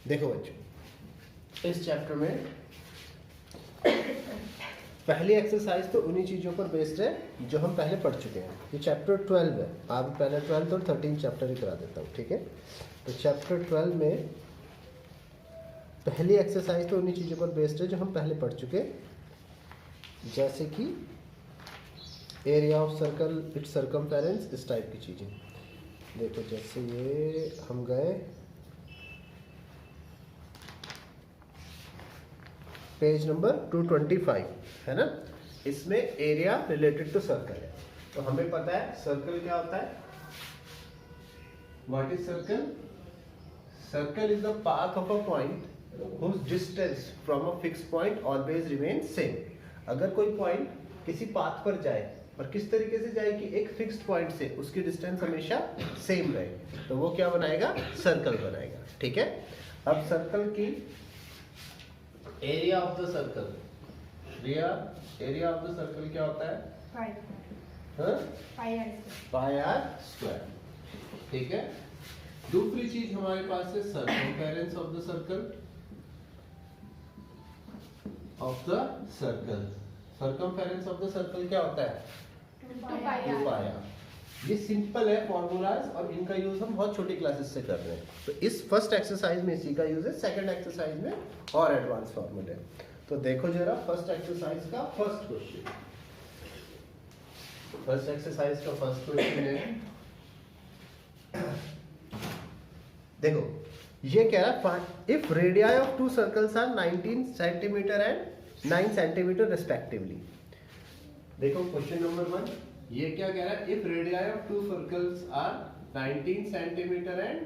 देखो बच्चों, इस चैप्टर में पहली एक्सरसाइज तो उन्हीं चीज़ों पर बेस्ड है जो हम पहले पढ़ चुके हैं। ये चैप्टर 12 है, आप पहले 12 और 13 चैप्टर ही करा देता हूँ, ठीक है। तो चैप्टर 12 में पहली एक्सरसाइज तो उन्हीं चीज़ों पर बेस्ड है जो हम पहले पढ़ चुके, जैसे कि area of circle, it's circumference, इस टाइप की चीज़ें। देखो जैसे ये हम गए पेज नंबर 225 है ना, इसमें एरिया रिलेटेड टू सर्कल है। तो हमें पता है सर्कल क्या होता है। What is circle? Circle is the path of a point whose distance from a fixed point always remains same। अगर कोई पॉइंट किसी पाथ पर जाए और किस तरीके से जाए कि एक फिक्स्ड पॉइंट से उसकी डिस्टेंस हमेशा सेम रहे, तो वो क्या बनाएगा? सर्कल बनाएगा, ठीक है। अब सर्कल की area of the circle, area of the circle क्या होता है? पाई आर स्क्वायर, ठीक है। दूसरी चीज हमारे पास है circumference of the circle, circumference of the circle क्या होता है? 2 पाई आर। ये सिंपल है फॉर्मूलाज, और इनका यूज हम बहुत छोटी क्लासेस से कर रहे हैं। तो इस फर्स्ट एक्सरसाइज में इसी का यूज है, सेकंड एक्सरसाइज में और एडवांस फॉर्मूले। तो देखो जरा फर्स्ट एक्सरसाइज का फर्स्ट क्वेश्चन। फर्स्ट एक्सरसाइज का फर्स्ट क्वेश्चन है, देखो ये कह रहा है if radii of two circles are 19 centimetre and 9 centimetre respectively. देखो क्वेश्चन नंबर 1 ये क्या कह रहा है? If radii of two circles are 19 centimetre and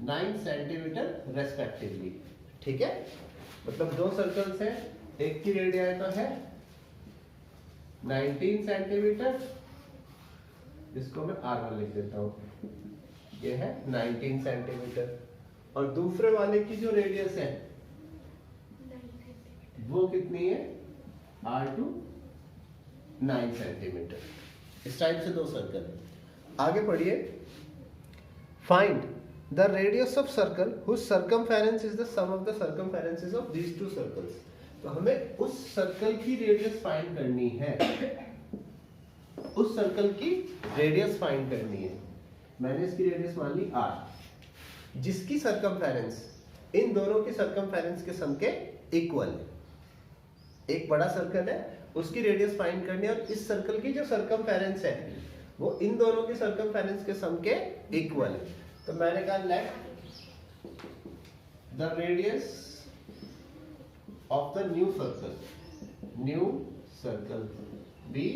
9 centimetre respectively, ठीक है। मतलब दो सर्कल्स हैं, एक की रेडियाई तो है 19 सेंटीमीटर, इसको मैं R1 लिख देता हूं, ये है 19 सेंटीमीटर, और दूसरे वाले की जो रेडियस है वो कितनी है? R2 9 centimetre. इस टाइप से दो सर्कल है। आगे पढ़िए, find the radius of circle whose circumference is the sum of the circumferences of these two circles. तो हमें उस सर्कल की रेडियस फाइंड करनी है, उस सर्कल की रेडियस फाइंड करनी है। मैंने इसकी रेडियस मान ली R, जिसकी सर्कमफेरेंस इन दोनों की सर्कमफेरेंस के सम के इक्वल है। एक बड़ा सर्कल है, उसकी रेडियस फाइंड करनी है, और इस सर्कल की जो सर्कमफेरेंस है वो इन दोनों की सर्कमफेरेंस के सम के इक्वल है। तो मैंने कहा let the radius of the new circle be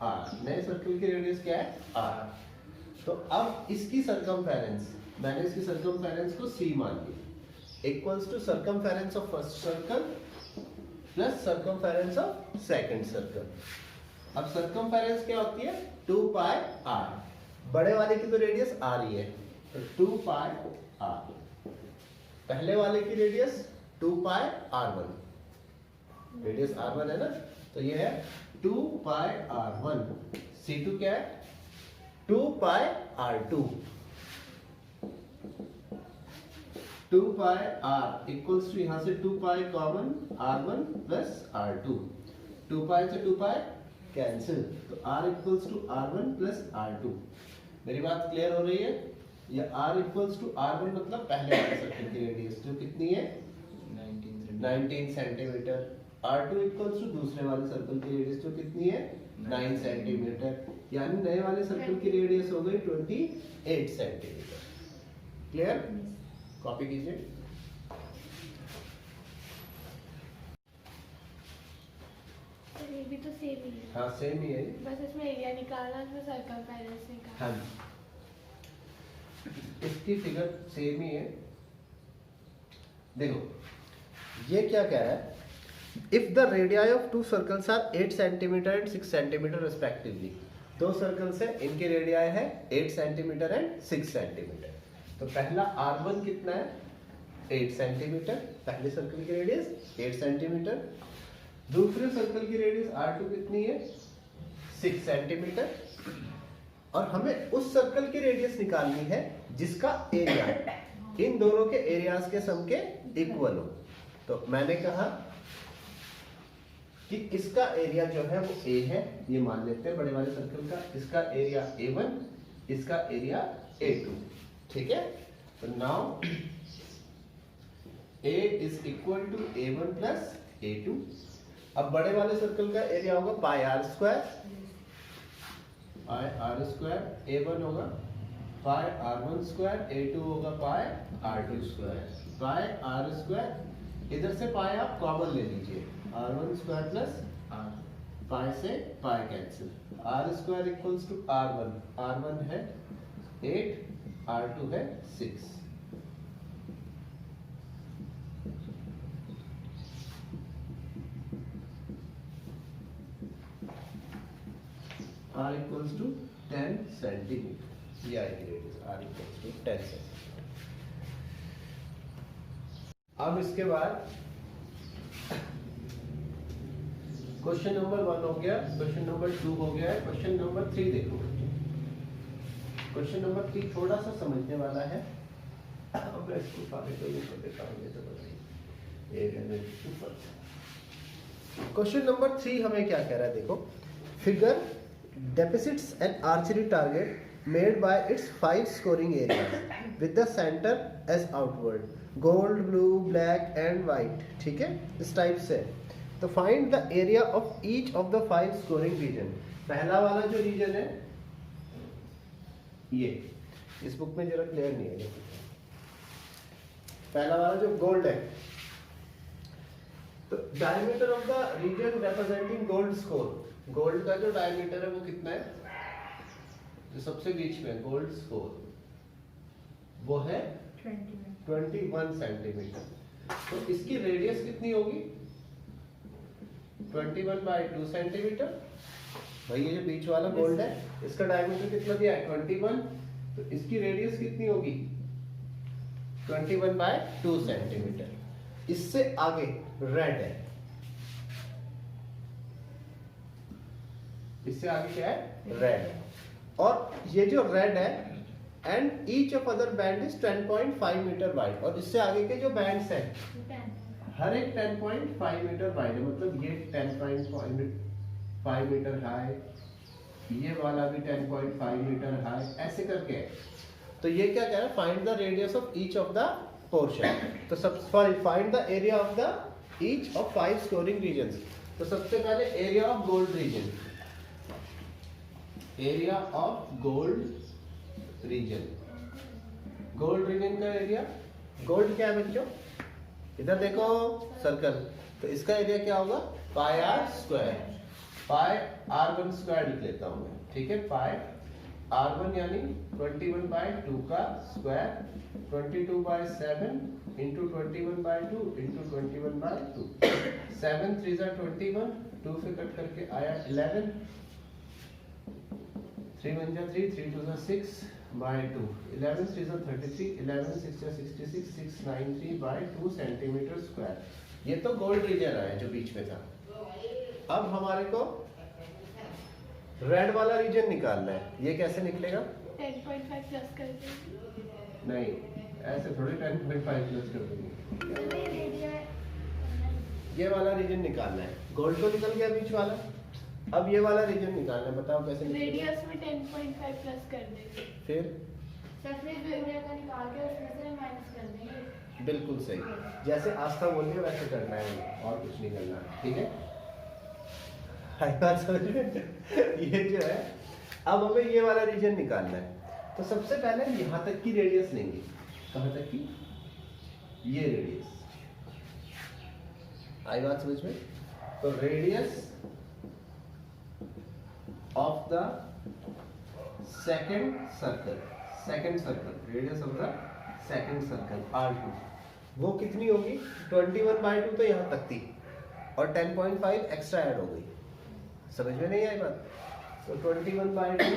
R। नए सर्कल की रेडियस क्या है? R। तो अब इसकी सर्कमफेरेंस, मैंने इसकी सर्कमफेरेंस को C मान ली, equals to circumference of first circle plus circumference of second circle. अब सर्कमफेरेंस क्या होती है? 2 पाई R। बड़े वाले की तो रेडियस R ही है, तो 2 पाई R। पहले वाले की रेडियस 2 पाई R1, रेडियस R1 है ना, तो ये है 2 पाई R1। C2 क्या है? 2 pi R2। 2 pi R equals to, यहां से 2 pi common, R1 plus R2। 2 pi से 2 पाई कैंसिल, तो R equals to R1 plus R2। मेरी बात क्लियर हो रही है? या R इक्वल्स टू R1 मतलब पहले वाले सर्कल की रेडियस जो कितनी है? 19 सेंटीमीटर। R2 इक्वल्स टू दूसरे वाले सर्कल की रेडियस जो कितनी है? 9 सेंटीमीटर। यानी नए वाले सर्कल की रेडियस हो गई 28 सेंटीमीटर। क्लियर? कॉपी कीजिए। ये भी तो सेम ही है। हाँ सेम ही है, बस इसमें एरिया निकालना, इसमें सर्कमफेरेंस निकालना। हाँ इसकी फिगर सेम ही है। देखो ये क्या कह रहा है? If the radii of two circles are 8 centimetre and 6 centimetre respectively. दो सर्कल्स है, इनकी रेडियाई है 8 सेंटीमीटर एंड 6 सेंटीमीटर। तो पहला R1 कितना है? 8 सेंटीमीटर, पहले सर्कल की रेडियस 8 सेंटीमीटर। दूसरे सर्कल की रेडियस R2 कितनी है? 6 सेंटीमीटर। और हमें उस सर्कल की रेडियस निकालनी है जिसका एरिया इन दोनों के एरियाज के सम के इक्वल हो। तो मैंने कहा कि इसका एरिया जो है वो A है, ये मान लेते हैं बड़े वाले सर्कल का, इसका एरिया A1, इसका एरिया A2, ठीक है। तो now A is equal to A1 plus A2। अब बड़े वाले सर्कल का एरिया होगा pi are square, pi are square, A1 होगा पाई R1 स्क्वायर, A2 होगा pi R2 square, pi are square. इधर से पाई आप कॉमन ले लीजिए, R1 square plus R, pi से pi cancel, R square equals to R1, R1 है 8, R2 है 6। R equals to 10 सेंटीमीटर, ये आएगी radius, R equals to 10 centimetre. अब इसके बाद क्वेश्चन नंबर 1 हो गया, क्वेश्चन नंबर 2 हो गया है, क्वेश्चन नंबर 3 देखो। क्वेश्चन नंबर 3 थोड़ा सा समझने वाला है। अब मैं इसको सारे को ऊपर देता हूँ, ये तो बताइए क्वेश्चन नंबर 3 हमें क्या कह रहा है, देखो figure deposits an archery target made by its 5 scoring areas with the center as outward, gold, blue, black and white, ठीक है, इस टाइप से। तो find the area of each of the 5 scoring region. पहला वाला जो रीजन है ये इस बुक में जरा क्लियर नहीं है, पहला वाला जो गोल्ड है, तो diameter of the region representing gold score, gold का जो डायमीटर है वो कितना है, जो सबसे बीच में गोल्ड स्कोर वो है 21 सेंटीमीटर। तो इसकी रेडियस कितनी होगी 21/2 सेंटीमीटर। भाई ये जो बीच वाला गोल्ड है इसका डायमीटर कितना दिया है 21, तो इसकी रेडियस कितनी होगी 21/2 सेंटीमीटर। इससे आगे रेड है, इससे आगे क्या है रेड, और ये जो रेड है and each of other band is 10.5 metre wide, और इससे आगे के जो बैंड्स हैं हर एक 10.5 मीटर वाइड है, मतलब ये 10.5 मीटर हाई, ये वाला भी 10.5 मीटर हाई, ऐसे करके है। तो ये क्या कह रहा है, find the radius of each of the portion. तो सब find the area of the each of 5 scoring regions. तो सबसे पहले area of gold region, area of gold region, gold region का एरिया, गोल्ड क्या है बच्चों, इधर देखो सर्कल, तो इसका एरिया क्या होगा pi are square, pi R1 square लिख लेता हूं मैं, ठीक है, पाई R1 यानी 21/2 का स्क्वायर, 22/7 इंटू 21/2 इंटू 21/2, 7 3 21, 2 से कट करके आया 11, 3 1 3, 3 2 6/2, 11 3 33, 11 6 66, 693/2 सेंटीमीटर स्क्वायर। ये तो गोल्ड रीजन है जो बीच में था। अब हमारे को रेड वाला रीजन निकालना है, ये कैसे निकलेगा 10.5 प्लस कर देंगे, नहीं ऐसे थोड़ी 10.5 प्लस कर देंगे, ये वाला रीजन निकालना है, गोल्ड तो निकल गया बीच वाला, अब ये वाला रीजन निकालना है, बताओ कैसे निकलेगा। रेडियस में 10.5 प्लस कर देंगे, फिर सरफेस एरिया का निकाल के उसमें से माइनस कर देंगे। बिल्कुल सही, जैसे आस्था बोलिए वैसे करना है और कुछ नहीं करना, ठीक है, आई बात समझ में। ये जो है अब हमें ये वाला रीजन निकालना है, तो सबसे पहले यहां तक की रेडियस लेंगे, कहां तक की, ये रेडियस, आई बात समझ में। तो radius of the second circle, second circle, radius of the second circle R2 वो कितनी होगी 21/2, तो यहां तक थी और 10.5 एक्स्ट्रा ऐड हो गई, समझ में नहीं आई बात। तो 21/2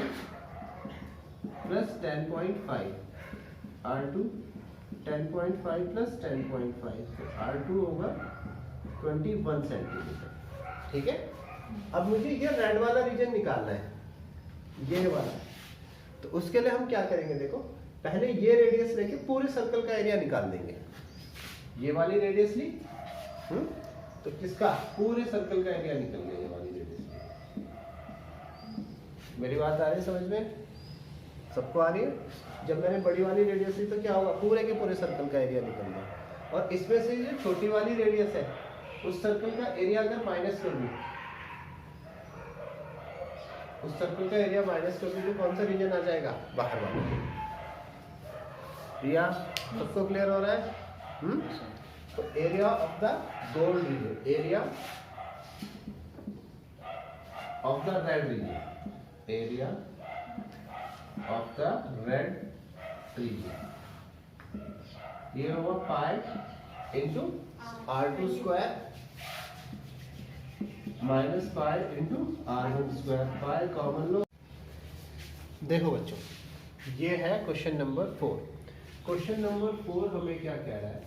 प्लस 10.5 R2, 10.5 प्लस 10.5, तो R2 होगा 21 सेंटीमीटर, ठीक है। अब मुझे ये रेड वाला रीजन निकालना है, ये वाला, तो उसके लिए हम क्या करेंगे, देखो पहले ये रेडियस लेके पूरे सर्कल का एरिया निकाल देंगे। ये वाली रेडियस ली, तो किसका पूरे सर्कल का एरिया निकल गया ये वाली रेडियस। मेरी बात आ रही है समझ में? सबको आ रही है? जब मैंने बड़ी वाली रेडियस ली तो क्या होगा, पूरे के पूरे सर्कल का एरिया निकल गया। और इसमें से जो छोटी वाली रेडियस है उस सर्कल का एरिया अगर माइनस कर दूं, उस सर्कल का एरिया माइनस कर दूं तो कौन सा रीजन आ जाएगा, बाहर वाला। रिया सबको क्लियर हो रहा है? तो area of the gold region, area of the red region, area of the red region, ये होगा pi into R2 square minus pi into R1 square, pi common लो। देखो बच्चों, ये है क्वेश्चन नंबर 4। क्वेश्चन नंबर 4 हमें क्या कह रहा है,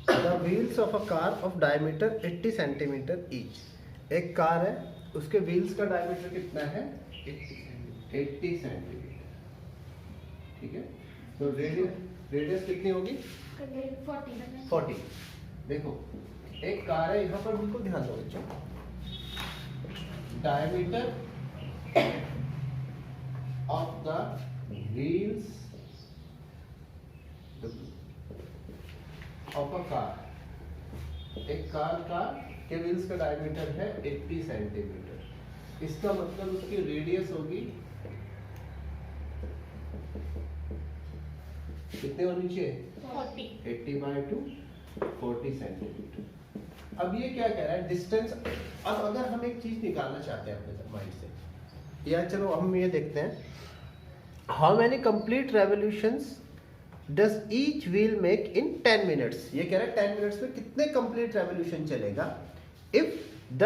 the wheels of a car of diameter 80 centimetre each. एक कार है, उसके व्हील्स का डायमीटर कितना है, 80 सेंटीमीटर। ठीक है, तो रेडियस कितनी होगी, 40। देखो एक कार है, यहाँ पर बिल्कुल ध्यान दो बच्चों, diameter of the wheels of a car, एक कार का के व्हील्स का डायमीटर है 80 सेंटीमीटर। इसका मतलब उसकी रेडियस होगी कितने होनी चाहिए, 80/2 40 सेंटीमीटर। अब ये क्या कह रहा है, डिस्टेंस। अब अगर हम एक चीज निकालना चाहते हैं अपने माइंड से, या चलो हम ये देखते हैं, how many complete revolutions does each wheel make in 10 minutes. ये कह रहा है 10 मिनट्स में कितने कंप्लीट रेवोल्यूशन चलेगा if the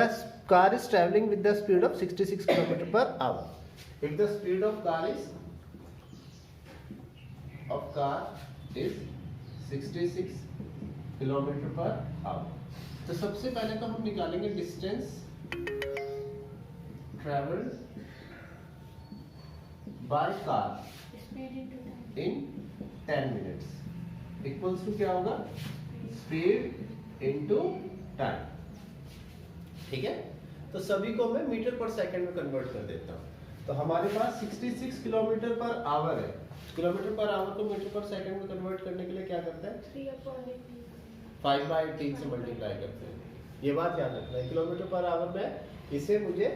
car is travelling with the speed of 66 kilometre per hour. If the speed of car is 66 kilometre per hour. तो सबसे पहले तो हम निकालेंगे distance travelled by car in 10 minutes equals to क्या होगा, speed into time. ठीक है, तो सभी को मैं मीटर पर सेकंड में कन्वर्ट कर देता हूं। तो हमारे पास 66 किलोमीटर पर आवर है, किलोमीटर पर आवर को मीटर पर सेकंड में कन्वर्ट करने के लिए क्या करता है, 5/18 से मल्टीप्लाई करते हैं। ये बात याद रखना है, किलोमीटर पर आवर में इसे मुझे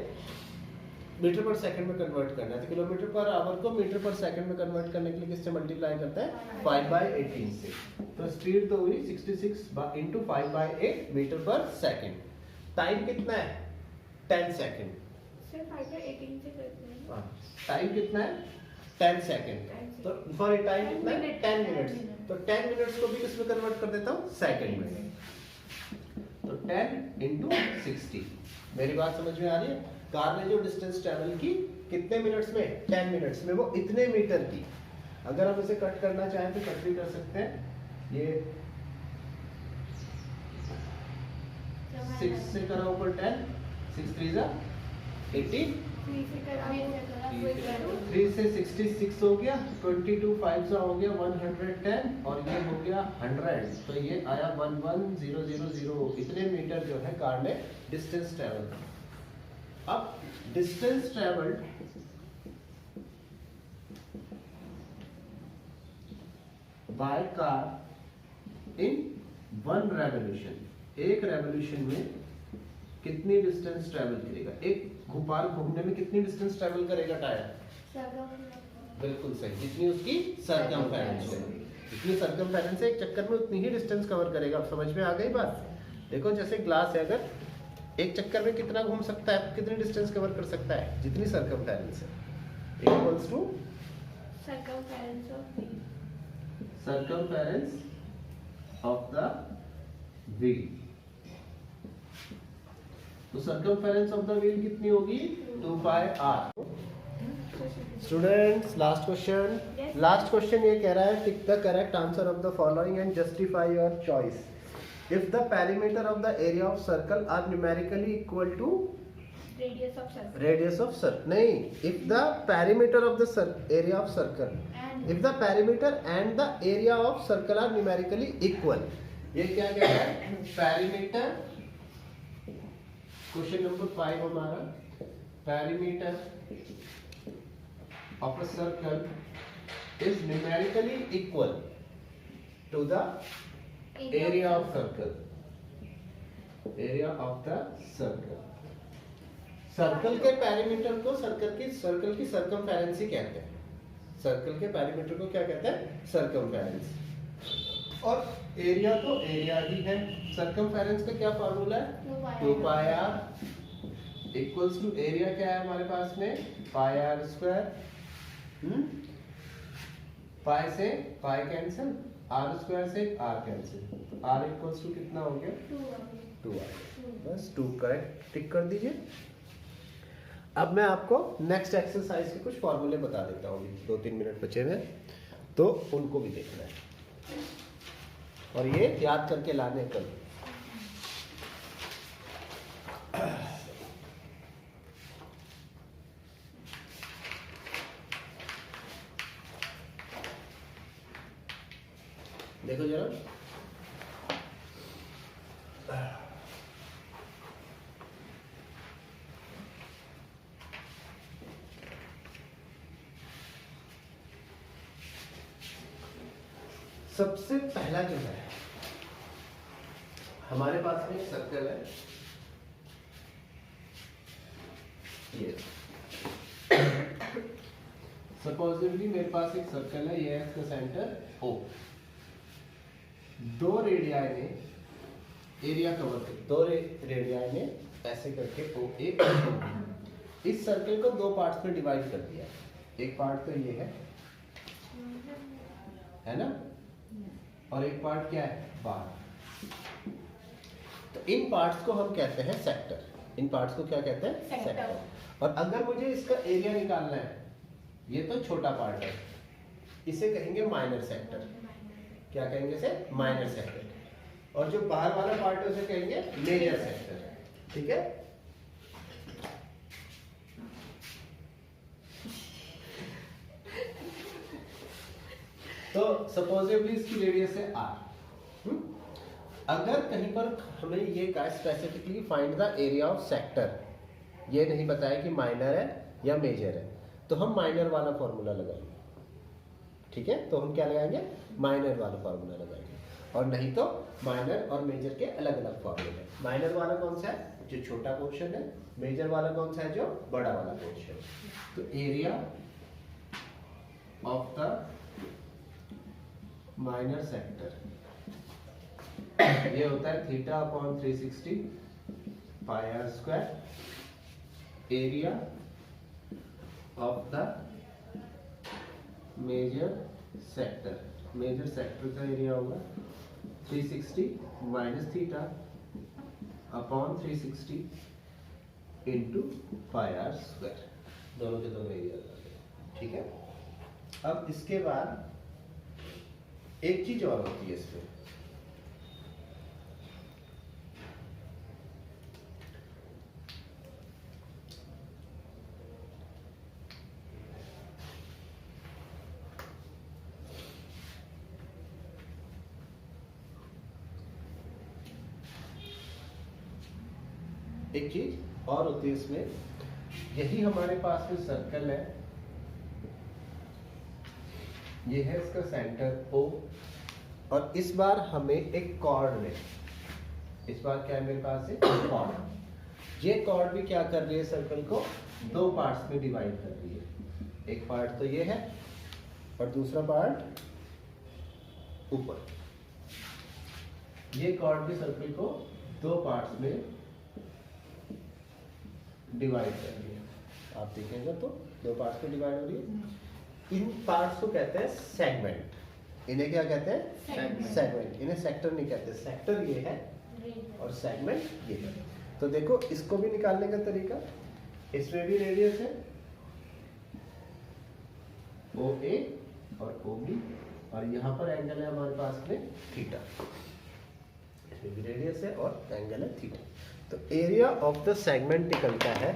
मीटर पर सेकंड में कन्वर्ट करना है, तो किलोमीटर पर आवर को मीटर पर सेकंड में कन्वर्ट करने के लिए किससे मल्टीप्लाई करता है, 5/18 से। तो स्पीड तो हुई 66 इंटू 5/8 मीटर पर सेकंड। टाइम कितना है, 10 सेकंड। टाइम कितना है, 10 सेकंड। तो सॉरी टाइम कितना है, 10 मिनट्स। तो 10 मिनट्स को भी किसमें कन्वर्ट कर देता हूँ, सेकंड में। तो 10 इंटू 60। मेरी बात समझ में आ रही है? कार ने जो डिस्टेंस ट्रेवल की कितने मिनट्स में, 10 मिनट्स में, वो इतने मीटर की। अगर हम इसे कट करना चाहें तो कट भी कर सकते हैं। ये 6 से करा ऊपर 10, 6 3 जा 80, 3 से 66 हो गया, 22 5 सा हो गया 110, और ये हो गया 100। तो ये आया 11000। इतने मीटर जो है कार ने डिस्टेंस ट्रेवल। अब distance travelled by car in 1 revolution, एक रेवोल्यूशन में कितनी डिस्टेंस ट्रेवल करेगा, एक बार घूमने में कितनी डिस्टेंस ट्रेवल करेगा टायर, बिल्कुल सही, जितनी उसकी सर्कमफेरेंस है, जितनी सर्कमफेरेंस है एक चक्कर में उतनी ही डिस्टेंस कवर करेगा। अब समझ में आ गई बात? देखो जैसे ग्लास है, अगर एक चक्कर में कितना घूम सकता है, कितनी डिस्टेंस कवर कर सकता है, जितनी सर्कमफेरेंस है, equals to circumference of the wheel। तो circumference of the wheel कितनी होगी, 2πr। Students last question, last question ये कह रहा है, tick the correct answer of the following and justify your choice. If the perimeter of the area of circle are numerically equal to Radius of circle. Radius of circle नहीं, if the perimeter of the area of circle, And if the perimeter and the area of circle are numerically equal. ये क्या कह रहा है? Perimeter, question number 5 हमारा, perimeter of a circle is numerically equal to the area of circle, area of the circle. Circle के perimeter को circle की circumference कहते हैं। सर्कल के पैरीमीटर को क्या कहते हैं? सर्कमफेरेंस। और एरिया तो एरिया ही है। सर्कमफेरेंस का क्या फार्मूला है? 2 पाई आर इक्वल्स टू एरिया क्या है हमारे पास में? पाई आर स्क्वायर। पाई से पाई कैंसिल, आर स्क्वायर से आर कैंसिल, तो आर इक्वल्स टू कितना हो गया? 2 आर। बस 2 करेक्ट टिक कर दीजिए। अब मैं आपको नेक्स्ट एक्सरसाइज के कुछ फॉर्मूले बता देता हूँ, 2-3 मिनट बचे हुए, तो उनको भी देखना है और ये याद करके लाने कल। देखो जरा, सबसे पहला जो है हमारे पास में एक सर्कल है, ये सपोजिटली मेरे पास एक सर्कल है, ये है इसका सेंटर O। दो रेडियाई ने एरिया कवर कर, दो रेडियाई ने ऐसे करके OA इस सर्कल को 2 पार्ट्स में डिवाइड कर दिया। एक पार्ट तो ये है ना, और एक पार्ट क्या है? बाहर। तो इन पार्ट्स को हम कहते हैं सेक्टर। इन पार्ट्स को क्या कहते हैं? सेक्टर। और अगर मुझे इसका एरिया निकालना है, ये तो छोटा पार्ट है, इसे कहेंगे माइनर सेक्टर। क्या कहेंगे इसे? Minor sector. और जो बाहर वाला पार्ट है उसे कहेंगे मेजर सेक्टर। ठीक है? तो सपोजिटली इसकी रेडियस है r। अगर कहीं पर हमें ये कहा specifically find the area of sector, ये नहीं बताया कि माइनर है या मेजर है, तो हम माइनर वाला फॉर्मूला लगाएंगे। ठीक है? तो हम क्या लगाएंगे? माइनर वाला फॉर्मूला लगाएंगे। और नहीं तो माइनर और मेजर के अलग अलग फॉर्मूले। माइनर वाला कौन सा है? जो छोटा पोर्शन है। मेजर वाला कौन सा है? जो बड़ा वाला पोर्शन। तो area of the minor sector ये होता है theta upon 360 pi are square. Area of the major sector, major sector का एरिया होगा 360 minus theta upon 360 into pi are square. दोनों के दोनों एरिया। ठीक है? अब इसके बाद एक चीज और होती है इसमें, एक चीज और होती है इसमें, यही हमारे पास में सर्कल है, ये है इसका सेंटर O, और इस बार हमें एक कॉर्ड में, इस बार क्या है मेरे पास है? कॉर्ड। ये कॉर्ड भी क्या कर रही है? सर्कल को 2 पार्ट्स में डिवाइड कर रही है। एक पार्ट तो ये है और दूसरा पार्ट ऊपर। ये कॉर्ड भी सर्कल को 2 पार्ट्स में डिवाइड कर रही है। आप देखेंगे तो 2 पार्ट्स में डिवाइड हो रही है। इन पार्ट्स को कहते हैं सेगमेंट। इन्हें क्या कहते हैं? सेगमेंट। इन्हें सेक्टर नहीं कहते। सेक्टर ये है और सेगमेंट ये है। तो देखो इसको भी निकालने का तरीका, इसमें भी रेडियस है OA और OB, और यहाँ पर एंगल है हमारे पास में थीटा। इसमें भी रेडियस है और एंगल है थीटा। तो एरिया ऑफ द सेगमेंट निकलता है,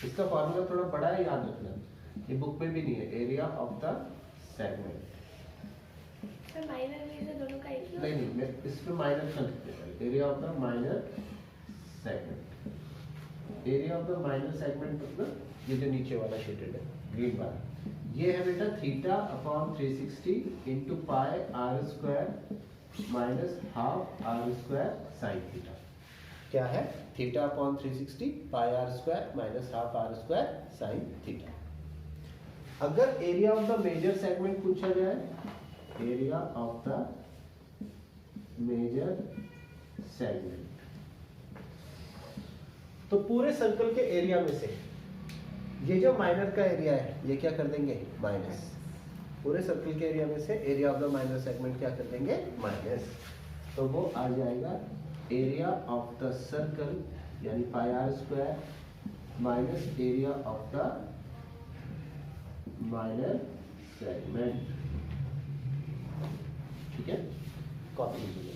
इसका फॉर्मूला थोड़ा बड़ा है, याद रखना, ये बुक में भी नहीं है। Area of the segment, sir minor में से दोनों का एक ही नहीं नहीं, मैं इसमें माइनर का लिखते हैं। Area of the minor segment, area of the minor segment मतलब ये जो नीचे वाला शेडेड है ग्रीन वाला, ये है बेटा theta upon 360 into pi are square minus half R square sine theta. क्या है? Theta upon 360 pi are square minus half R square sine theta. अगर area of the major segment पूछा जाए, area of the major segment, तो पूरे circle के area में से ये जो माइनर का एरिया है ये क्या कर देंगे? माइनस। पूरे सर्कल के एरिया में से area of the minor segment क्या कर देंगे? माइनस। तो वो आ जाएगा एरिया ऑफ द सर्कल यानी pi are square minus area of the minor segment. ठीक है, कॉपी कीजिए।